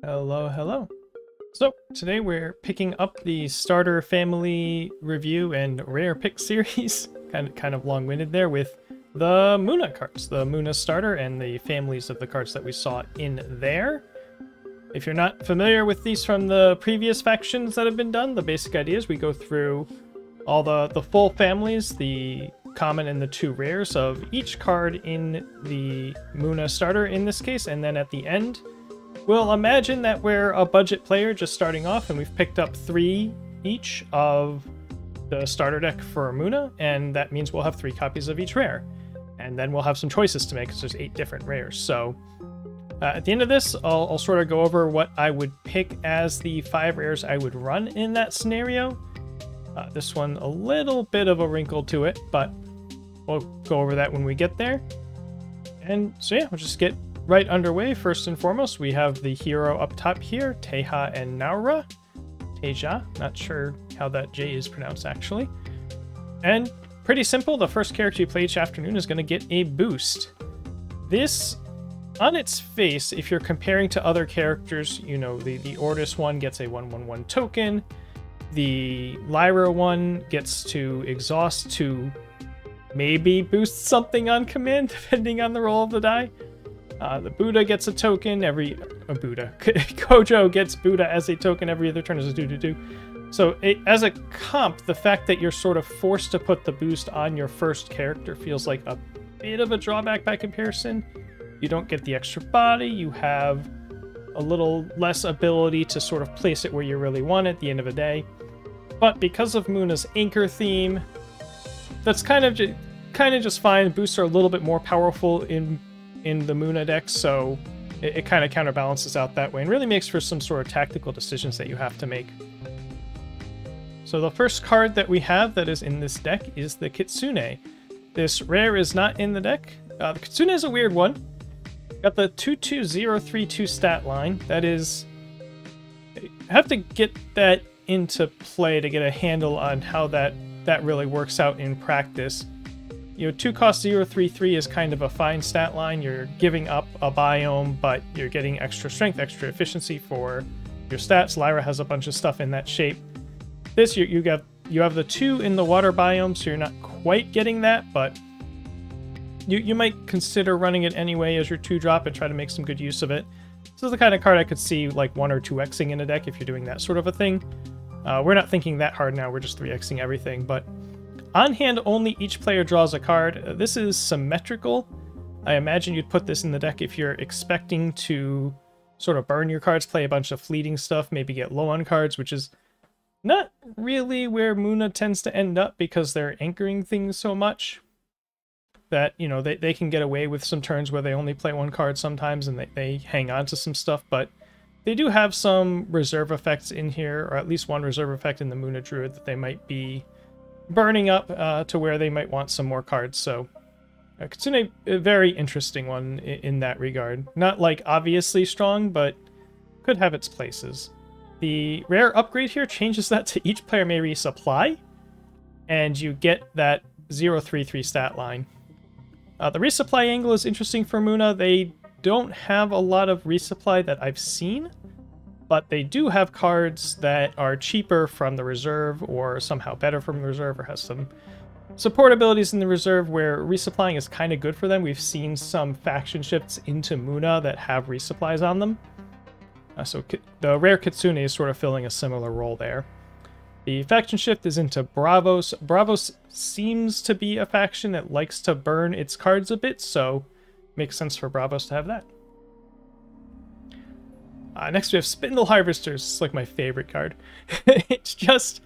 Hello, hello. So today we're picking up the starter family review and rare pick series, kind of long-winded there, with the Muna cards, the Muna starter and the families of the cards that we saw in there. If you're not familiar with these from the previous factions that have been done, the basic idea is we go through all the full families, the common and the two rares of each card in the Muna starter in this case, and then at the end we'll imagine that we're a budget player just starting off and we've picked up 3 each of the starter deck for Muna, and that means we'll have 3 copies of each rare. And then we'll have some choices to make because there's 8 different rares. So at the end of this, I'll sort of go over what I would pick as the 5 rares I would run in that scenario. This one, a little bit of a wrinkle to it, but we'll go over that when we get there. And so yeah, we'll just get right underway. First and foremost, we have the hero up top here, Teja and Naura. Teja, not sure how that J is pronounced actually. And pretty simple, the first character you play each afternoon is going to get a boost. This, on its face, if you're comparing to other characters, you know, the Ordis one gets a 1/1/1 token, the Lyra one gets to exhaust to maybe boost something on command, depending on the roll of the die. The Buddha gets a token every... Buddha. Kojo gets Buddha as a token every other turn as a do-do-do. So as a comp, the fact that you're sort of forced to put the boost on your first character feels like a bit of a drawback by comparison. You don't get the extra body, you have a little less ability to sort of place it where you really want it at the end of the day. But because of Muna's anchor theme, that's kind of just fine. Boosts are a little bit more powerful in the Muna deck, so it kind of counterbalances out that way and really makes for some sort of tactical decisions that you have to make. So the first card that we have that is in this deck is the Kitsune. This rare is not in the deck. The Kitsune is a weird one. Got the 22032 stat line. That is... I have to get that into play to get a handle on how that really works out in practice. You know, 2 cost 033 is kind of a fine stat line. You're giving up a biome, but you're getting extra strength, extra efficiency for your stats. Lyra has a bunch of stuff in that shape. This, you have the 2 in the water biome, so you're not quite getting that, but you might consider running it anyway as your 2-drop and try to make some good use of it. This is the kind of card I could see like 1 or 2xing in a deck if you're doing that sort of a thing. We're not thinking that hard now, we're just 3xing everything, but on hand only, each player draws a card. This is symmetrical. I imagine you'd put this in the deck if you're expecting to sort of burn your cards, play a bunch of fleeting stuff, maybe get low on cards, which is not really where Muna tends to end up because they're anchoring things so much that, you know, they can get away with some turns where they only play 1 card sometimes and they hang on to some stuff, but they do have some reserve effects in here, or at least 1 reserve effect in the Muna Druid that they might be burning up to where they might want some more cards. So Kitsune, a very interesting one in that regard. Not like obviously strong, but could have its places. The rare upgrade here changes that to each player may resupply, and you get that 033 stat line. The resupply angle is interesting for Muna. They don't have a lot of resupply that I've seen, but they do have cards that are cheaper from the reserve or somehow better from the reserve or has some support abilities in the reserve where resupplying is kind of good for them. We've seen some faction shifts into Muna that have resupplies on them. So the rare Kitsune is sort of filling a similar role there. The faction shift is into Bravos. Bravos seems to be a faction that likes to burn its cards a bit, so makes sense for Bravos to have that. Next we have Spindle Harvesters. It's like my favorite card. it's just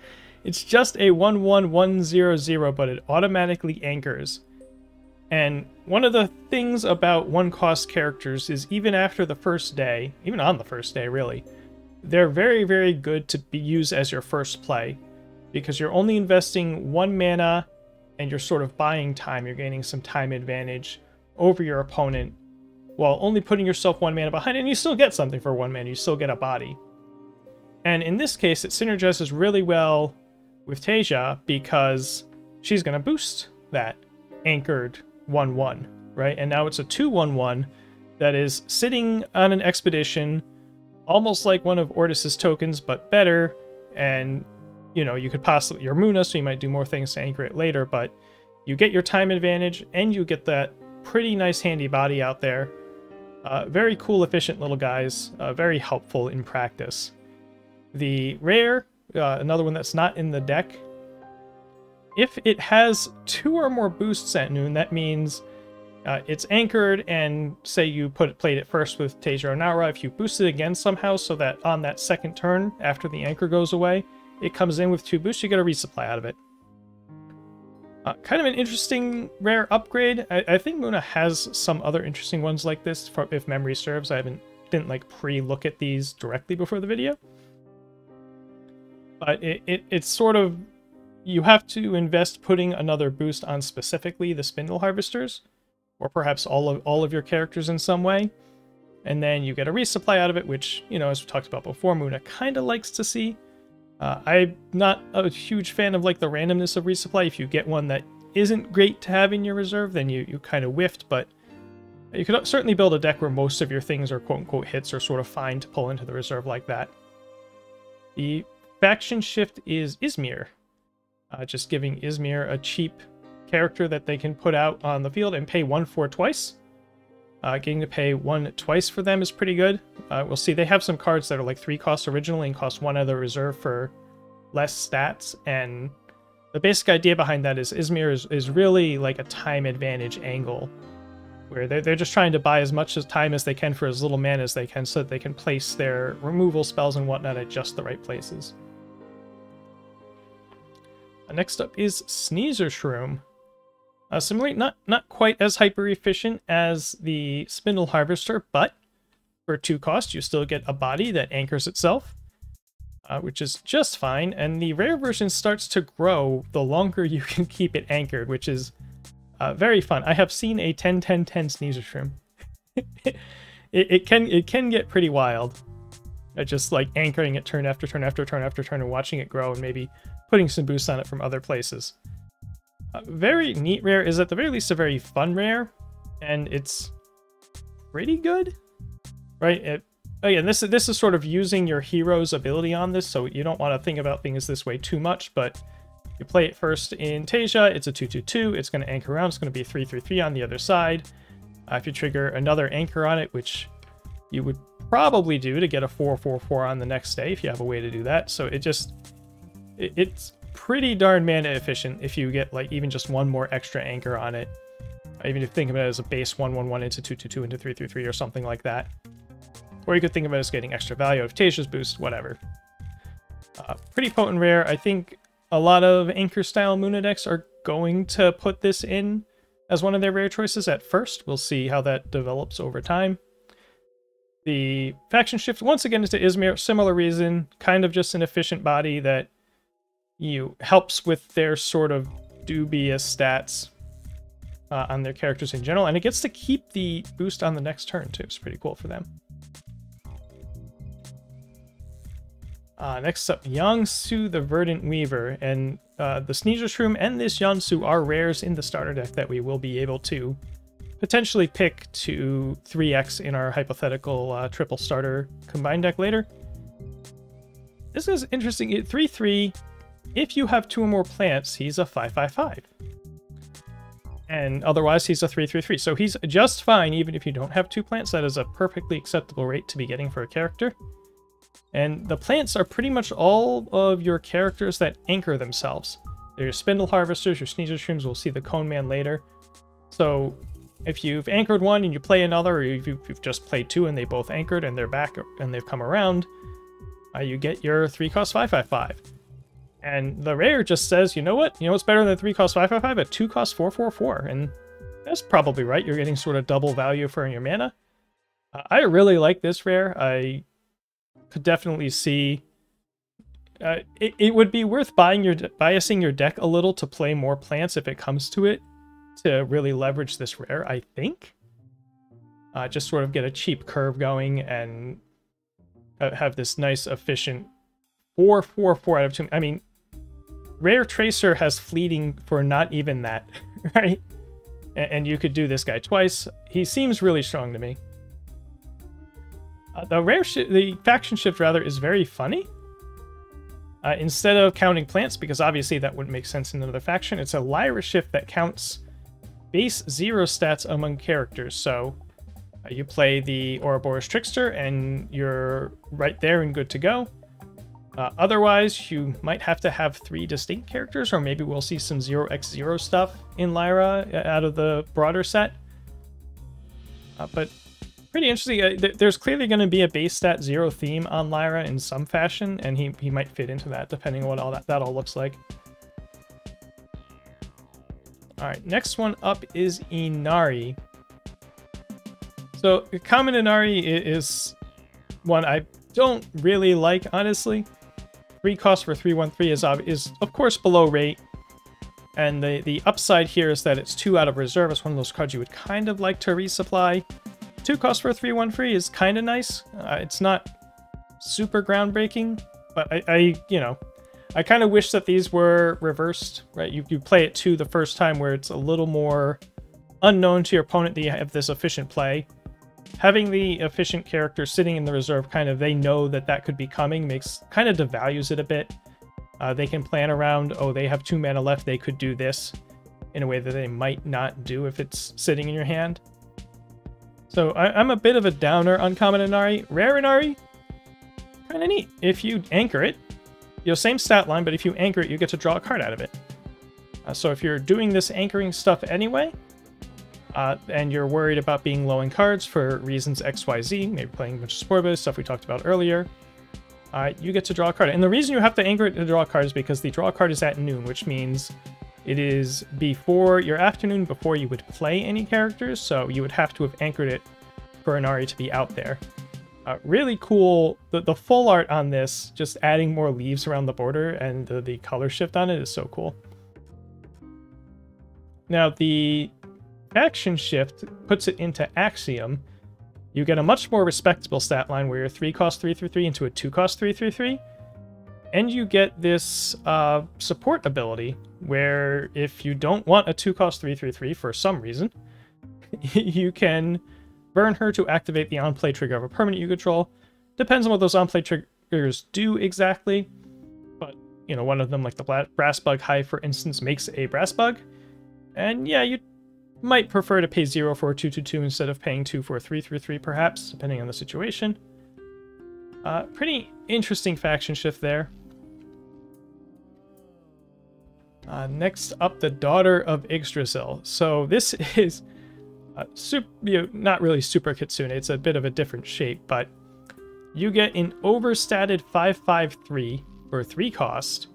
a 1/1/1/0/0, but it automatically anchors. And one of the things about 1-cost characters is even after the first day, even on the first day really, they're very, very good to be used as your first play because you're only investing 1 mana and you're sort of buying time. You're gaining some time advantage over your opponent while only putting yourself 1 mana behind, and you still get something for 1 mana, you still get a body. And in this case, it synergizes really well with Teja because she's going to boost that anchored 1/1, right? And now it's a 2/1/1 that is sitting on an expedition, almost like one of Ordis's tokens, but better. And, you know, you could possibly, you're Muna, so you might do more things to anchor it later, but you get your time advantage, and you get that pretty nice handy body out there. Very cool, efficient little guys, very helpful in practice. The rare, another one that's not in the deck, if it has 2 or more boosts at noon, that means it's anchored, and say you played it first with Tasia or Naura, if you boost it again somehow so that on that second turn, after the anchor goes away, it comes in with 2 boosts, you get a resupply out of it. Kind of an interesting rare upgrade. I think Muna has some other interesting ones like this, if memory serves. I didn't like pre-look at these directly before the video. But it's sort of, you have to invest putting another boost on specifically the Spindle Harvesters, or perhaps all of your characters in some way, and then you get a resupply out of it, which, you know, as we talked about before, Muna kind of likes to see. I'm not a huge fan of like the randomness of resupply. If you get one that isn't great to have in your reserve, then you kind of whiffed, but you could certainly build a deck where most of your things are quote-unquote hits or sort of fine to pull into the reserve like that. The faction shift is Izmir, just giving Izmir a cheap character that they can put out on the field and pay 1 for twice. Getting to pay 1 twice for them is pretty good. We'll see, they have some cards that are like 3 costs originally and cost 1 out of the reserve for less stats, and the basic idea behind that is Izmir is really like a time advantage angle, where they're just trying to buy as much time as they can for as little mana as they can so that they can place their removal spells and whatnot at just the right places. Next up is Sneezer Shroom. Similarly, not quite as hyper efficient as the Spindle Harvester, but for 2 costs you still get a body that anchors itself, which is just fine, and the rare version starts to grow the longer you can keep it anchored, which is very fun. I have seen a 10-10-10 Sneezer Shroom. it can get pretty wild. Just like anchoring it turn after turn after turn after turn and watching it grow and maybe putting some boosts on it from other places. Very neat rare, is at the very least a very fun rare, and it's pretty good, right? Again, this is sort of using your hero's ability on this, so you don't want to think about things this way too much, but you play it first in Tasia, it's a 2/2/2, it's going to anchor around, it's going to be a 3/3/3 on the other side. If you trigger another anchor on it, which you would probably do to get a 4/4/4 on the next day if you have a way to do that, so it's pretty darn mana efficient if you get like even just 1 more extra anchor on it. Even if you think of it as a base 1/1/1 into 2/2/2 into 3/3/3 or something like that. Or you could think of it as getting extra value out of Tasia's boost, whatever. Pretty potent rare. I think a lot of anchor style Muna decks are going to put this in as one of their rare choices at first. We'll see how that develops over time. The faction shift once again is to Izmir, similar reason, kind of just an efficient body that helps with their sort of dubious stats on their characters in general, and it gets to keep the boost on the next turn too. It's pretty cool for them. Next up, Yangsu the Verdant Weaver, and the Sneezer Shroom and this Yangsu are rares in the starter deck that we will be able to potentially pick to 3x in our hypothetical triple starter combined deck later. This is interesting. 3/3. If you have 2 or more plants, he's a 5/5/5. And otherwise, he's a 3/3/3. So he's just fine even if you don't have 2 plants. That is a perfectly acceptable rate to be getting for a character. And the plants are pretty much all of your characters that anchor themselves. They're your Spindle Harvesters, your Sneezer Shrooms, we'll see the Cone Man later. So if you've anchored one and you play another, or if you've just played 2 and they both anchored and they're back and they've come around, you get your 3-cost 5/5/5. And the rare just says, you know what? You know what's better than 3-cost 5/5/5? A 2-cost 4/4/4. And that's probably right. You're getting sort of double value for your mana. I really like this rare. I could definitely see it would be worth biasing your deck a little to play more plants if it comes to it, to really leverage this rare, I think. Just sort of get a cheap curve going and have this nice efficient 4/4/4 out of 2. I mean, Rare Tracer has fleeting for not even that, right? And you could do this guy twice. He seems really strong to me. The faction shift rather is very funny. Instead of counting plants, because obviously that wouldn't make sense in another faction, it's a Lyra shift that counts base 0 stats among characters. So you play the Ouroboros Trickster and you're right there and good to go. Otherwise, you might have to have 3 distinct characters, or maybe we'll see some 0x0 stuff in Lyra out of the broader set. But pretty interesting. There's clearly going to be a base stat 0 theme on Lyra in some fashion, and he might fit into that depending on what that all looks like. Alright, next one up is Inari. So, common Inari is one I don't really like, honestly. 3 cost for 3/13 is of course below rate. And the upside here is that it's 2 out of reserve. It's one of those cards you would kind of like to resupply. 2 cost for 3/13 is kind of nice. It's not super groundbreaking, but I kind of wish that these were reversed, right? You play it 2 the first time where it's a little more unknown to your opponent that you have this efficient play. Having the efficient character sitting in the reserve, they know that could be coming, kind of devalues it a bit. They can plan around, oh, they have 2 mana left, they could do this in a way that they might not do if it's sitting in your hand. So I'm a bit of a downer on common Inari. Rare Inari, kind of neat. If you anchor it, same stat line, but if you anchor it, you get to draw a card out of it. So if you're doing this anchoring stuff anyway, and you're worried about being low in cards for reasons XYZ, maybe playing a bunch of sport-based stuff we talked about earlier, you get to draw a card. And the reason you have to anchor it to draw a card is because the draw card is at noon, which means it is before your afternoon, before you would play any characters, so you would have to have anchored it for Inari to be out there. Really cool. The full art on this, just adding more leaves around the border and the color shift on it is so cool. Now, the faction shift puts it into Axiom. You get a much more respectable stat line where you're 3 cost 3/3 into a 2 cost 3/3, and you get this support ability where if you don't want a 2 cost 3/3 for some reason, you can burn her to activate the on-play trigger of a permanent you control. Depends on what those on-play triggers do exactly, but one of them, like the Brass Bug Hive, for instance, makes a Brass Bug, and yeah, you might prefer to pay 0 for a 2/2 instead of paying 2 for a 3/3, perhaps, depending on the situation. Pretty interesting faction shift there. Next up, the Daughter of Yggdrasil. So this is not really Super Kitsune, it's a bit of a different shape, but you get an overstatted 5/5/3 for 3 cost.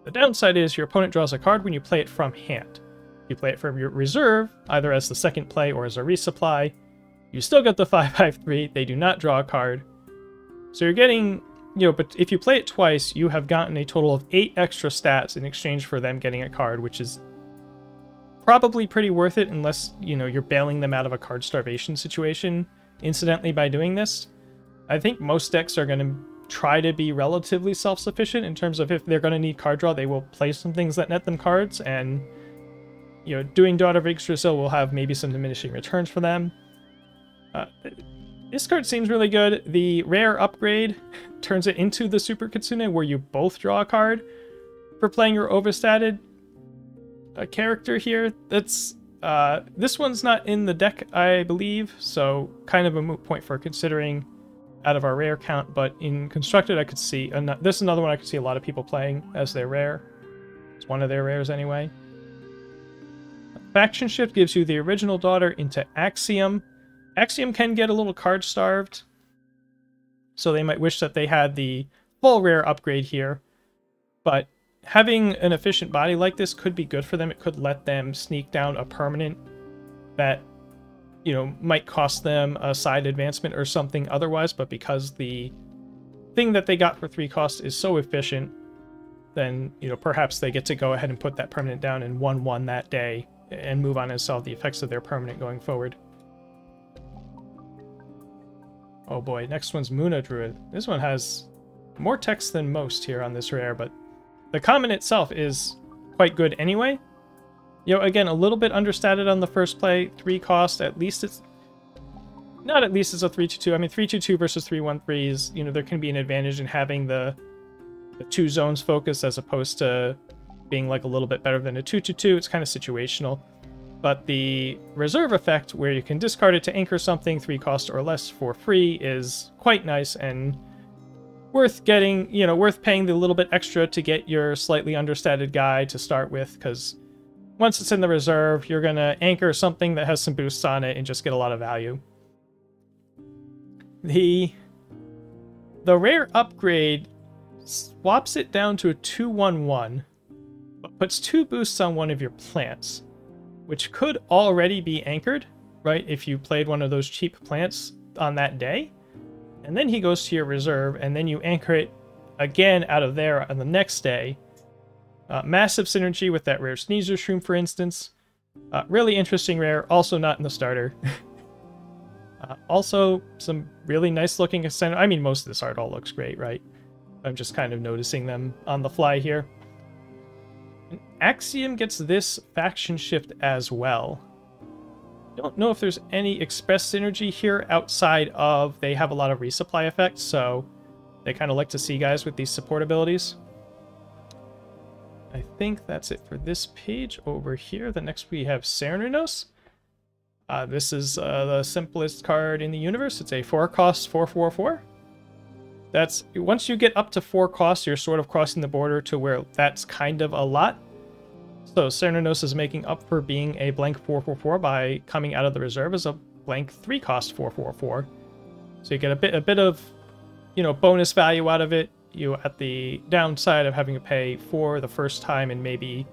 The downside is your opponent draws a card when you play it from hand. You play it from your reserve, either as the second play or as a resupply. You still get the 5/5/3, they do not draw a card. So you're getting, but if you play it twice, you have gotten a total of 8 extra stats in exchange for them getting a card, which is probably pretty worth it unless, you're bailing them out of a card starvation situation incidentally by doing this. I think most decks are going to try to be relatively self-sufficient in terms of if they're going to need card draw, they will play some things that net them cards, and doing Daughter of Yggdrasil will have maybe some diminishing returns for them. This card seems really good. The rare upgrade turns it into the Super Kitsune, where you both draw a card for playing your overstated character here. That's this one's not in the deck, I believe, so kind of a moot point for considering out of our rare count, but in Constructed I could see, this is another one I could see a lot of people playing as their rare. It's one of their rares anyway. Faction Shift gives you the original daughter into Axiom. Axiom can get a little card starved, so they might wish that they had the full rare upgrade here, but having an efficient body like this could be good for them. It could let them sneak down a permanent that, might cost them a side advancement or something otherwise, but because the thing that they got for 3 costs is so efficient, then, perhaps they get to go ahead and put that permanent down and 1/1 that day and move on and solve the effects of their permanent going forward. Oh boy, next one's Muna Druid. This one has more text than most here on this rare, but the common itself is quite good anyway. Again, a little bit understated on the first play, 3 cost, at least it's not at least as a 3-2-2. I mean, 3-2-2 versus 3-1-3 is, you know, there can be an advantage in having the two zones focus as opposed to being like a little bit better than a 2-2-2. It's kind of situational. But the reserve effect, where you can discard it to anchor something 3 cost or less for free, is quite nice and worth getting, you know, worth paying the little bit extra to get your slightly understated guy to start with, because once it's in the reserve, you're going to anchor something that has some boosts on it and just get a lot of value. The rare upgrade swaps it down to a 2-1-1, but puts 2 boosts on one of your plants, which could already be anchored, right, if you played one of those cheap plants on that day. And then he goes to your reserve, and then you anchor it again out of there on the next day. Massive synergy with that rare Sneezer Shroom, for instance. Really interesting rare, also not in the starter. Also, some really nice looking Ascend. I mean, most of this art all looks great, right? I'm just kind of noticing them on the fly here. And Axiom gets this faction shift as well. Don't know if there's any express synergy here outside of they have a lot of resupply effects, so they kind of like to see guys with these support abilities. I think that's it for this page. Over here, the next we have Cernunnos. This is the simplest card in the universe. It's a 4-cost 4/4/4. That's, once you get up to 4 costs, you're sort of crossing the border to where that's kind of a lot. So Cernunnos is making up for being a blank 4/4/4 by coming out of the reserve as a blank 3-cost 4/4/4. So you get a bit of, you know, bonus value out of it. You at the downside of having to pay for the first time and maybe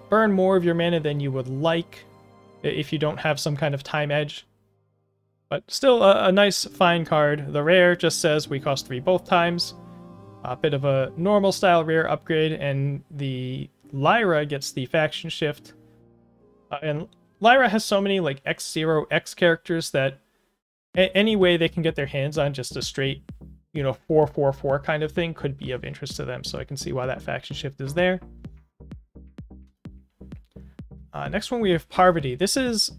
burn more of your mana than you would like if you don't have some kind of time edge. But still a nice, fine card. The rare just says we cost 3 both times. A bit of a normal style rare upgrade, and the Lyra gets the faction shift. And Lyra has so many like X0, X characters that any way they can get their hands on just a straight, you know, 4/4/4 kind of thing could be of interest to them. So I can see why that faction shift is there. Next one we have Parvati. This is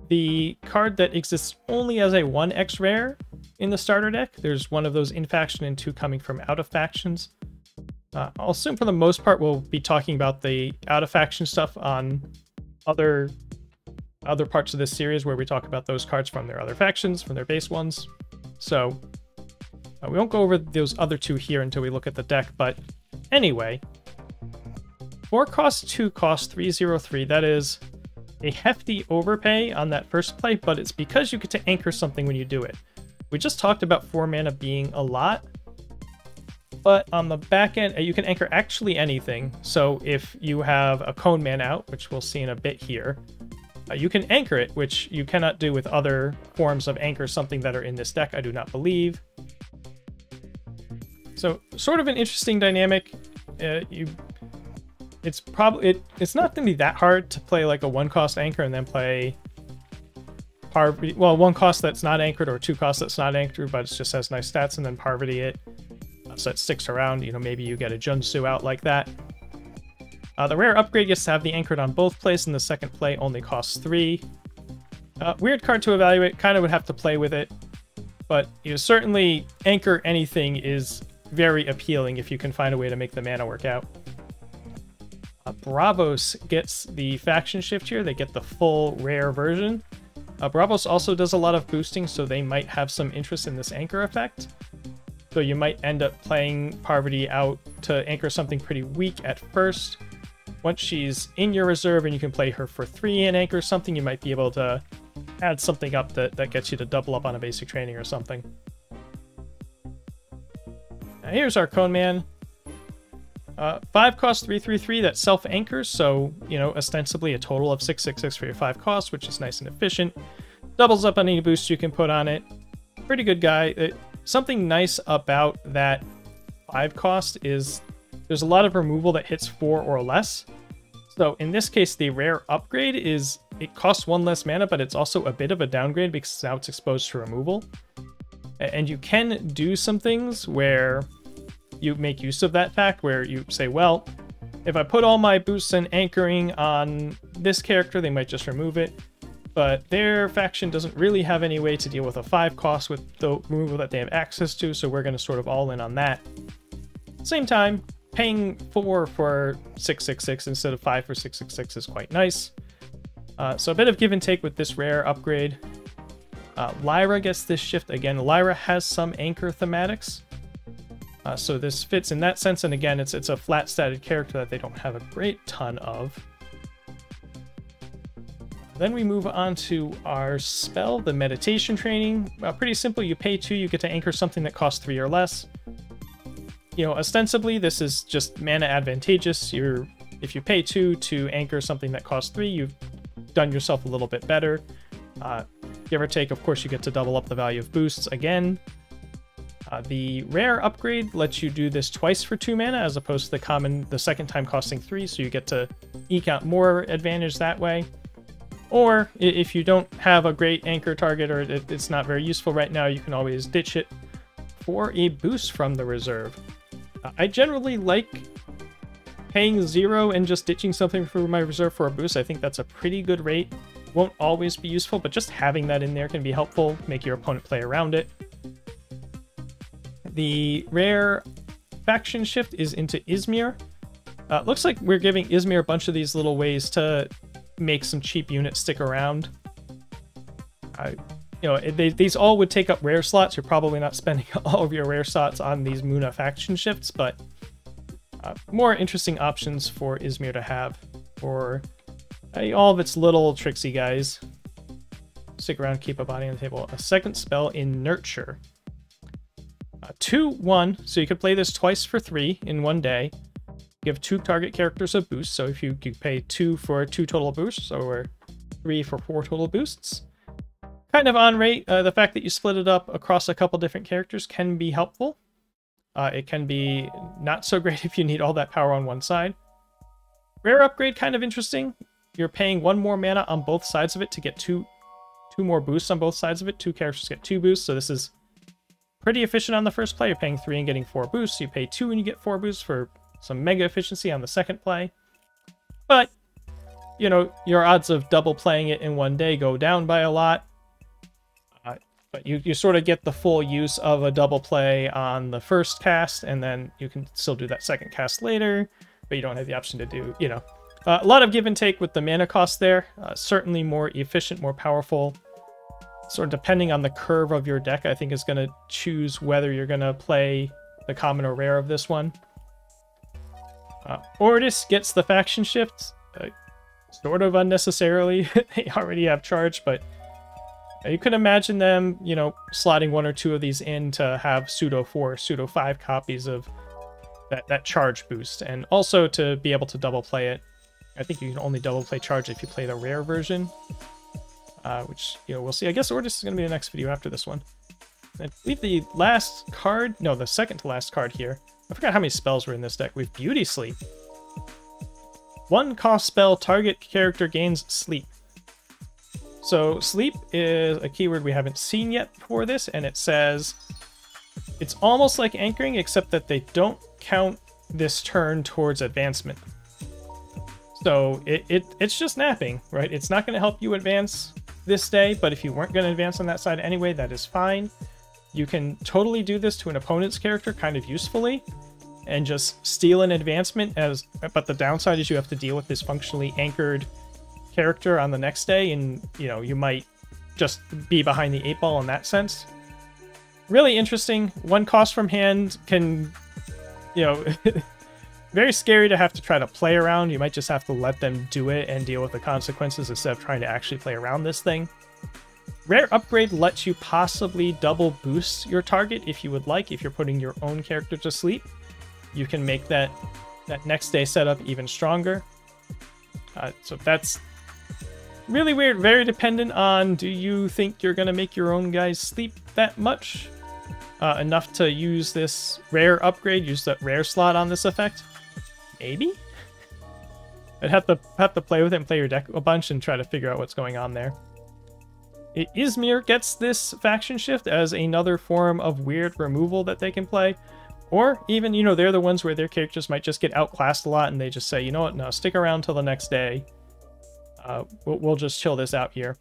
the card that exists only as a 1x rare in the starter deck. There's one of those in faction and 2 coming from out of factions. I'll assume for the most part we'll be talking about the out of faction stuff on other parts of this series where we talk about those cards from their other factions, from their base ones. So we won't go over those other 2 here until we look at the deck, but anyway, 4 cost, 2 cost, 3/0/3. That is a hefty overpay on that first play, but it's because you get to anchor something when you do it. We just talked about 4 mana being a lot, but on the back end, you can anchor actually anything. So if you have a Cone Man out, which we'll see in a bit here, you can anchor it, which you cannot do with other forms of anchor something that are in this deck, I do not believe. So sort of an interesting dynamic. It's not going to be that hard to play like a 1-cost anchor and then play Parvati. Well, 1 cost that's not anchored or 2 cost that's not anchored, but it just has nice stats, and then Parvati it. So it sticks around. You know, maybe you get a Junsu out like that. The rare upgrade gets to have the anchored on both plays, and the second play only costs 3. Weird card to evaluate. Kind of would have to play with it, but you know, certainly anchor anything is very appealing if you can find a way to make the mana work out. Bravos gets the faction shift here. They get the full rare version. Bravos also does a lot of boosting, so they might have some interest in this anchor effect. So you might end up playing Parvati out to anchor something pretty weak at first. Once she's in your reserve and you can play her for 3 and anchor something, you might be able to add something up that gets you to double up on a basic training or something. Now here's our Cone Man. 5 cost 3/3/3 that self-anchors, so, you know, ostensibly a total of 6/6/6 for your 5 costs, which is nice and efficient. Doubles up on any boost you can put on it. Pretty good guy. Something nice about that 5 cost is there's a lot of removal that hits 4 or less. So in this case, the rare upgrade is it costs 1 less mana, but it's also a bit of a downgrade because now it's exposed to removal. And you can do some things where you make use of that fact, where you say, well, if I put all my boosts and anchoring on this character, they might just remove it. but their faction doesn't really have any way to deal with a 5 cost with the removal that they have access to, so we're going to sort of all in on that. Same time, paying 4 for 666 instead of 5 for 666 is quite nice. So a bit of give and take with this rare upgrade. Lyra gets this shift again. Lyra has some anchor thematics, so this fits in that sense. And again, it's a flat statted character that they don't have a great ton of. Then we move on to our spell, the meditation training. Pretty simple. You pay 2, you get to anchor something that costs 3 or less. You know, ostensibly this is just mana advantageous. If you pay 2 to anchor something that costs 3, you've done yourself a little bit better. Give or take, of course, you get to double up the value of boosts again. The rare upgrade lets you do this twice for 2 mana, as opposed to the common, the second time costing 3, so you get to eke out more advantage that way. Or, if you don't have a great anchor target, or it's not very useful right now, you can always ditch it for a boost from the reserve. I generally like paying 0 and just ditching something for my reserve for a boost. I think that's a pretty good rate. Won't always be useful, but just having that in there can be helpful, make your opponent play around it. The rare faction shift is into Izmir. Looks like we're giving Izmir a bunch of these little ways to make some cheap units stick around. You know, these all would take up rare slots. You're probably not spending all of your rare slots on these Muna faction shifts, but more interesting options for Izmir to have for all of its little tricksy guys. Stick around, keep a body on the table. A second spell in Nurture. 2/1, so you could play this twice for 3 in one day. Give 2 target characters a boost, so if you pay 2 for 2 total boosts, or 3 for 4 total boosts. Kind of on rate. The fact that you split it up across a couple different characters can be helpful. It can be not so great if you need all that power on one side. Rare upgrade, kind of interesting. You're paying 1 more mana on both sides of it to get 2 more boosts on both sides of it. 2 characters get 2 boosts, so this is pretty efficient on the first play. You're paying 3 and getting 4 boosts. You pay 2 and you get 4 boosts for some mega efficiency on the second play. But, you know, your odds of double playing it in one day go down by a lot. But you sort of get the full use of a double play on the first cast, and then you can still do that second cast later, but you don't have the option to do, you know. A lot of give and take with the mana cost there. Certainly more efficient, more powerful. Sort of depending on the curve of your deck, I think is going to choose whether you're going to play the common or rare of this one. Ortis gets the faction shift, sort of unnecessarily. They already have charge, but you could imagine them, you know, slotting 1 or 2 of these in to have pseudo 4, pseudo 5 copies of that charge boost, and also to be able to double play it. I think you can only double play charge if you play the rare version, which, you know, we'll see. I guess Ortis is going to be the next video after this one. I believe the last card, no, the second to last card here. I forgot how many spells were in this deck. We have Beauty Sleep. 1 cost spell, target character gains sleep. So sleep is a keyword we haven't seen yet for this, and it says it's almost like anchoring, except that they don't count this turn towards advancement. So it's just napping, right? It's not going to help you advance this day, but if you weren't going to advance on that side anyway, that is fine. You can totally do this to an opponent's character kind of usefully and just steal an advancement, but the downside is you have to deal with this functionally anchored character on the next day, and you know, you might just be behind the 8 ball in that sense. Really interesting. 1 cost from hand can, you know, very scary to have to try to play around. You might just have to let them do it and deal with the consequences instead of trying to actually play around this thing. Rare upgrade lets you possibly double boost your target if you would like. If you're putting your own character to sleep, you can make that next day setup even stronger. So that's really weird. Very dependent on, do you think you're going to make your own guys sleep that much? Enough to use this rare upgrade, use that rare slot on this effect? Maybe? I'd have to play with it and play your deck a bunch and try to figure out what's going on there. Izmir gets this faction shift as another form of weird removal that they can play. Or even, you know, they're the ones where their characters might just get outclassed a lot and they just say, you know what, no, stick around till the next day. We'll just chill this out here.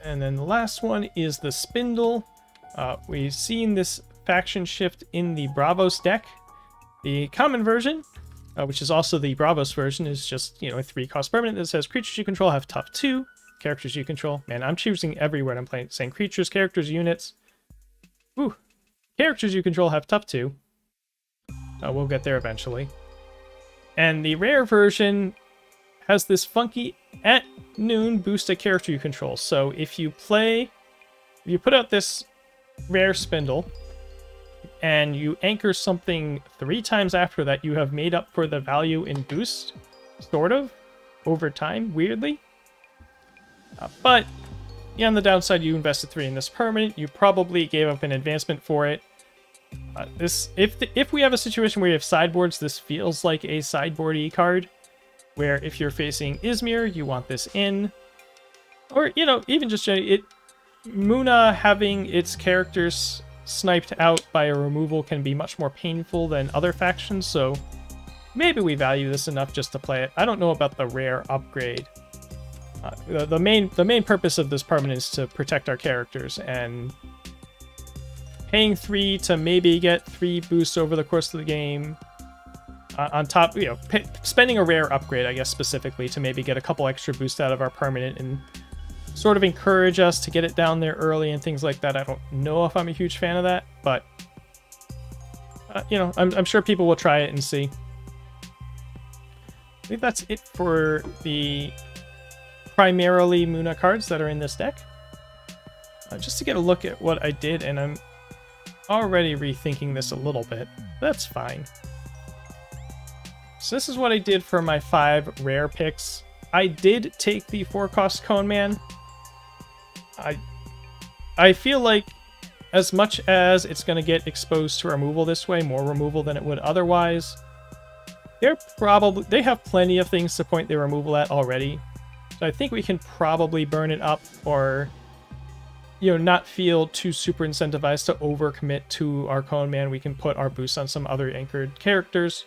And then the last one is the Spindle. We've seen this faction shift in the Bravos deck. The common version, which is also the Bravos version, is just, a 3-cost permanent that says creatures you control have tough 2, characters you control. Man, I'm choosing every word I'm playing, saying creatures, characters, units. Ooh, characters you control have tough 2. We'll get there eventually. And the rare version has this funky at noon boost a character you control. So if you put out this rare Spindle and you anchor something 3 times after that, you have made up for the value in boost, sort of, over time, weirdly. But on the downside, you invested 3 in this permanent. You probably gave up an advancement for it. If we have a situation where you have sideboards, this feels like a sideboard-y card, where if you're facing Izmir, you want this in. Or, even just Muna having its characters sniped out by a removal can be much more painful than other factions, so maybe we value this enough just to play it. I don't know about the rare upgrade. The main purpose of this permanent is to protect our characters, and paying 3 to maybe get 3 boosts over the course of the game, on top, spending a rare upgrade, I guess, specifically to maybe get a couple extra boosts out of our permanent and sort of encourage us to get it down there early and things like that. I don't know if I'm a huge fan of that, but I'm sure people will try it and see. I think that's it for the primarily Muna cards that are in this deck. Just to get a look at what I did, and I'm already rethinking this a little bit. That's fine. So this is what I did for my 5 rare picks. I did take the 4-cost Cone Man. I feel like as much as it's going to get exposed to removal this way, more removal than it would otherwise, they have plenty of things to point their removal at already. So I think we can probably burn it up, or not feel too super incentivized to overcommit to our Cone Man. We can put our boost on some other anchored characters.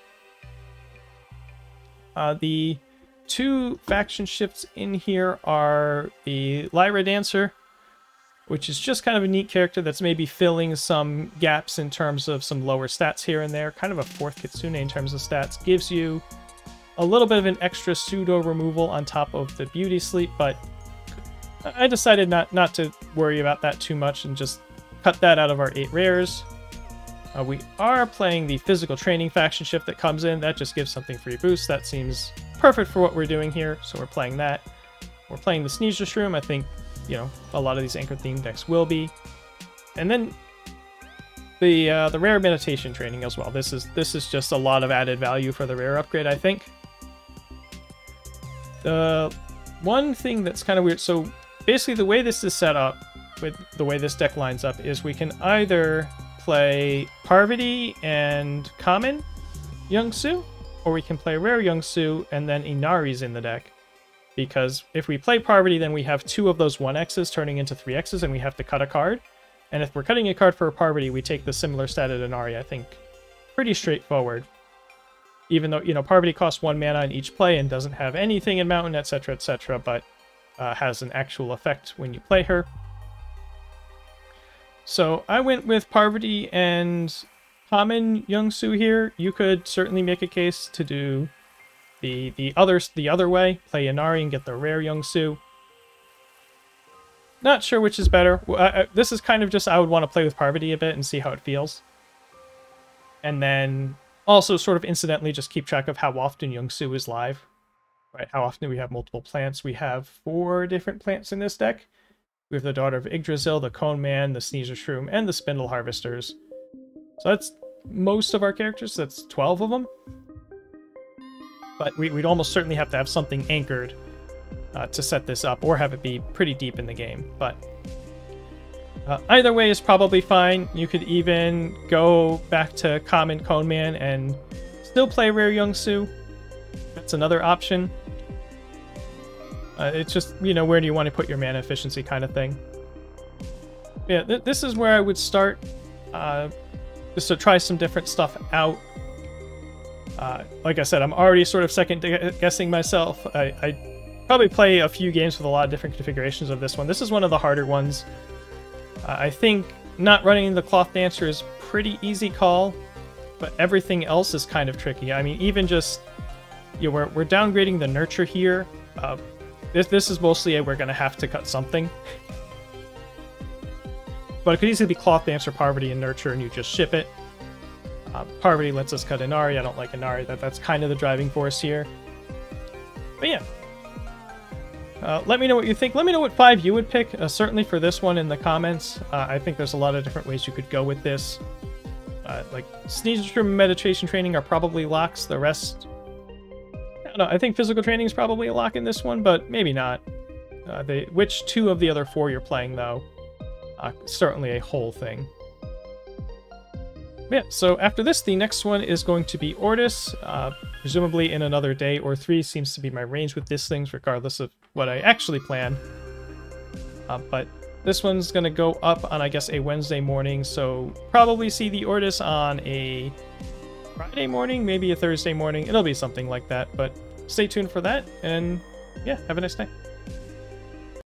The 2 faction shifts in here are the Lyra Dancer, which is just kind of a neat character that's maybe filling some gaps in terms of some lower stats here and there. Kind of a 4th Kitsune in terms of stats. Gives you a little bit of an extra pseudo removal on top of the Beauty Sleep, but I decided not to worry about that too much and just cut that out of our 8 rares. We are playing the Physical Training faction shift that comes in. That just gives something free boost. That seems perfect for what we're doing here, so we're playing that. We're playing the Sneezer Shroom. I think, a lot of these anchor theme decks will be. And then the rare meditation training as well. This is just a lot of added value for the rare upgrade, I think. The one thing that's kind of weird, so basically the way this is set up, with the way this deck lines up, is we can either play Parvati and common Youngsu, or we can play rare Youngsu and then Inari's in the deck. Because if we play Parvati, then we have 2 of those 1x's turning into 3x's, and we have to cut a card. And if we're cutting a card for a Parvati, we take the similar stat at Inari, I think. Pretty straightforward. Even though, Parvati costs 1 mana in each play and doesn't have anything in Mountain, etc., but has an actual effect when you play her. So I went with Parvati and common Youngsu here. You could certainly make a case to do the other way, play Inari and get the rare Youngsu. Not sure which is better. This is kind of just, I would want to play with Parvati a bit and see how it feels. And then also sort of incidentally just keep track of how often Youngsu is live. Right? How often do we have multiple plants? We have 4 different plants in this deck. We have the Daughter of Yggdrasil, the Cone Man, the Sneezer Shroom, and the Spindle Harvesters. So that's most of our characters. That's 12 of them. But we'd almost certainly have to have something anchored to set this up, or have it be pretty deep in the game. But either way is probably fine. You could even go back to common Cone Man and still play rare Youngsu. That's another option. It's just, where do you want to put your mana efficiency kind of thing. Yeah, this is where I would start, just to try some different stuff out. Like I said, I'm already sort of second guessing myself. I probably play a few games with a lot of different configurations of this one. This is one of the harder ones. I think not running the Cloth Dancer is pretty easy call, but everything else is kind of tricky. I mean, even just, you know, we're downgrading the Nurture here. This is mostly we're going to have to cut something. But it could easily be Cloth Dancer, Parvati, and Nurture, and you just ship it. Parvati lets us cut Inari. I don't like Inari. That's kind of the driving force here. But yeah. Let me know what you think. Let me know what 5 you would pick, certainly for this one in the comments. I think there's a lot of different ways you could go with this. Like, Sneeze Room and Meditation Training are probably locks. The rest... I don't know. I think Physical Training is probably a lock in this one, but maybe not. Which 2 of the other 4 you're playing, though? Certainly a whole thing. Yeah, so after this, the next one is going to be Ortis. Presumably in another day or 3 seems to be my range with these things, regardless of what I actually plan. But this one's going to go up on, I guess, a Wednesday morning, so probably see the Ortis on a Friday morning, maybe a Thursday morning. It'll be something like that, but stay tuned for that, and yeah, have a nice day.